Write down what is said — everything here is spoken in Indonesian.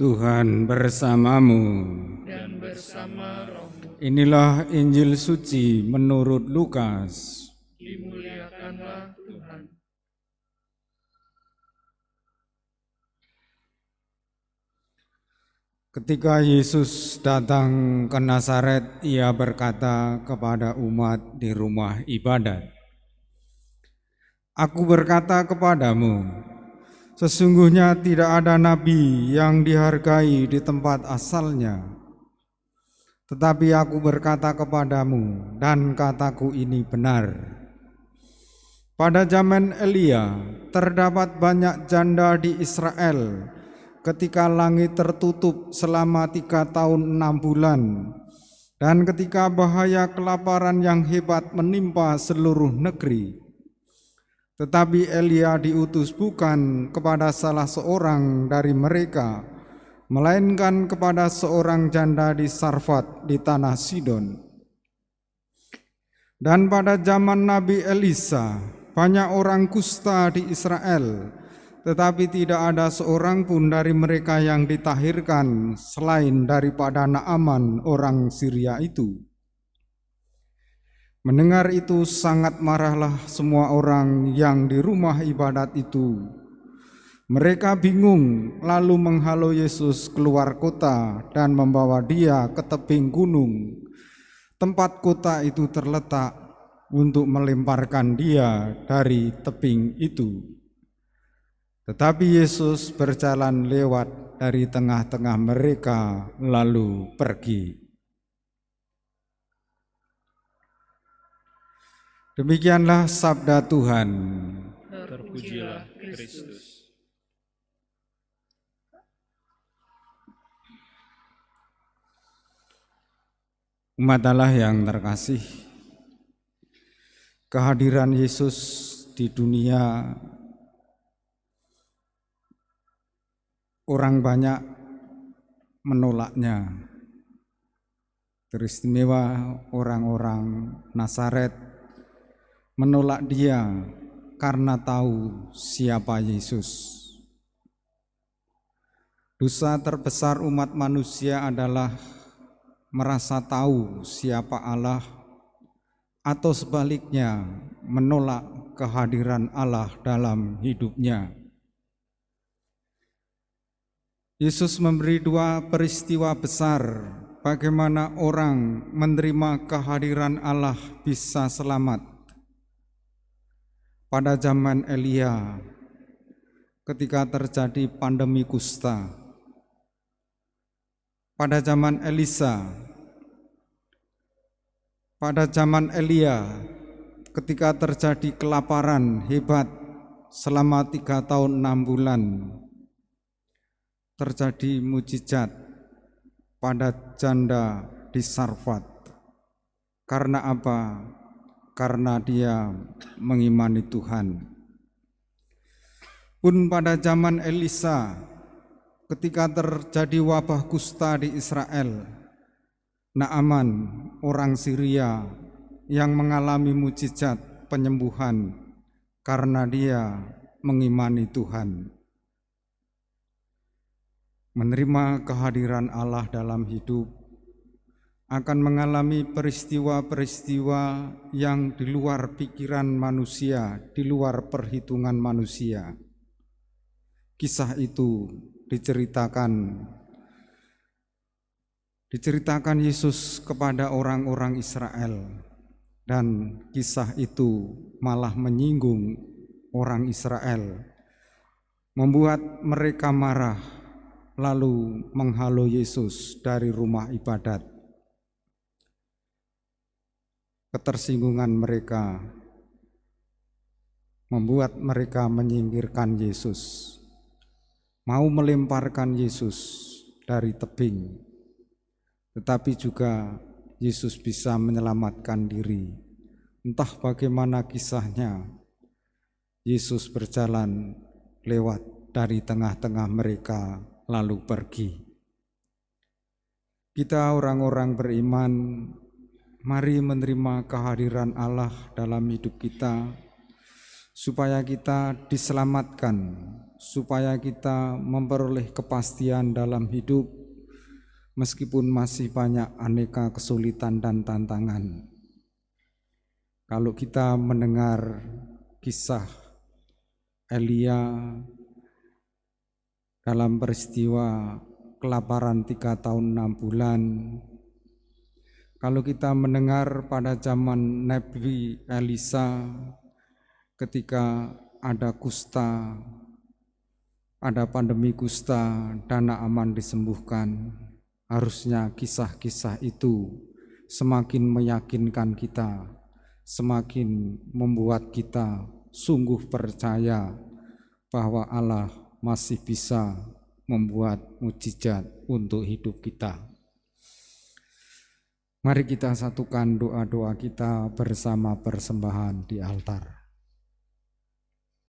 Tuhan bersamamu. Dan bersama rohmu. Inilah Injil suci menurut Lukas. Dimuliakanlah Tuhan. Ketika Yesus datang ke Nazaret, ia berkata kepada umat di rumah ibadat, "Aku berkata kepadamu, sesungguhnya tidak ada nabi yang dihargai di tempat asalnya. Tetapi aku berkata kepadamu, dan kataku ini benar. Pada zaman Elia, terdapat banyak janda di Israel ketika langit tertutup selama 3 tahun 6 bulan, dan ketika bahaya kelaparan yang hebat menimpa seluruh negeri. Tetapi Elia diutus bukan kepada salah seorang dari mereka, melainkan kepada seorang janda di Sarfat di tanah Sidon. Dan pada zaman Nabi Elisa, banyak orang kusta di Israel, tetapi tidak ada seorang pun dari mereka yang ditahirkan selain daripada Naaman orang Syria itu." Mendengar itu sangat marahlah semua orang yang di rumah ibadat itu. Mereka bingung, lalu menghalau Yesus keluar kota dan membawa dia ke tebing gunung, tempat kota itu terletak, untuk melemparkan dia dari tebing itu. Tetapi Yesus berjalan lewat dari tengah-tengah mereka, lalu pergi. Demikianlah sabda Tuhan. Terpujilah Kristus. Umat Allah yang terkasih, kehadiran Yesus di dunia orang banyak menolaknya. Teristimewa orang-orang Nazaret menolak dia karena tahu siapa Yesus. Dosa terbesar umat manusia adalah merasa tahu siapa Allah, atau sebaliknya menolak kehadiran Allah dalam hidupnya. Yesus memberi 2 peristiwa besar bagaimana orang menerima kehadiran Allah bisa selamat. Pada zaman Elia, ketika terjadi pandemi kusta. Pada zaman Elisa, pada zaman Elia, ketika terjadi kelaparan hebat selama 3 tahun 6 bulan, terjadi mujizat pada janda di Sarfat. Karena apa? Karena dia mengimani Tuhan. Pun pada zaman Elisa, ketika terjadi wabah kusta di Israel, Naaman orang Syria yang mengalami mujizat penyembuhan karena dia mengimani Tuhan. Menerima kehadiran Allah dalam hidup akan mengalami peristiwa-peristiwa yang di luar pikiran manusia, di luar perhitungan manusia. Kisah itu diceritakan Yesus kepada orang-orang Israel, dan kisah itu malah menyinggung orang Israel, membuat mereka marah, lalu menghalau Yesus dari rumah ibadat. Ketersinggungan mereka membuat mereka menyingkirkan Yesus, mau melemparkan Yesus dari tebing. Tetapi juga Yesus bisa menyelamatkan diri. Entah bagaimana kisahnya, Yesus berjalan lewat dari tengah-tengah mereka lalu pergi. Kita orang-orang beriman, mari menerima kehadiran Allah dalam hidup kita, supaya kita diselamatkan, supaya kita memperoleh kepastian dalam hidup meskipun masih banyak aneka kesulitan dan tantangan. Kalau kita mendengar kisah Elia dalam peristiwa kelaparan 3 tahun 6 bulan, kalau kita mendengar pada zaman Nabi Elisa ketika ada kusta, ada pandemi kusta dan Naaman disembuhkan, harusnya kisah-kisah itu semakin meyakinkan kita, semakin membuat kita sungguh percaya bahwa Allah masih bisa membuat mukjizat untuk hidup kita. Mari kita satukan doa-doa kita bersama persembahan di altar.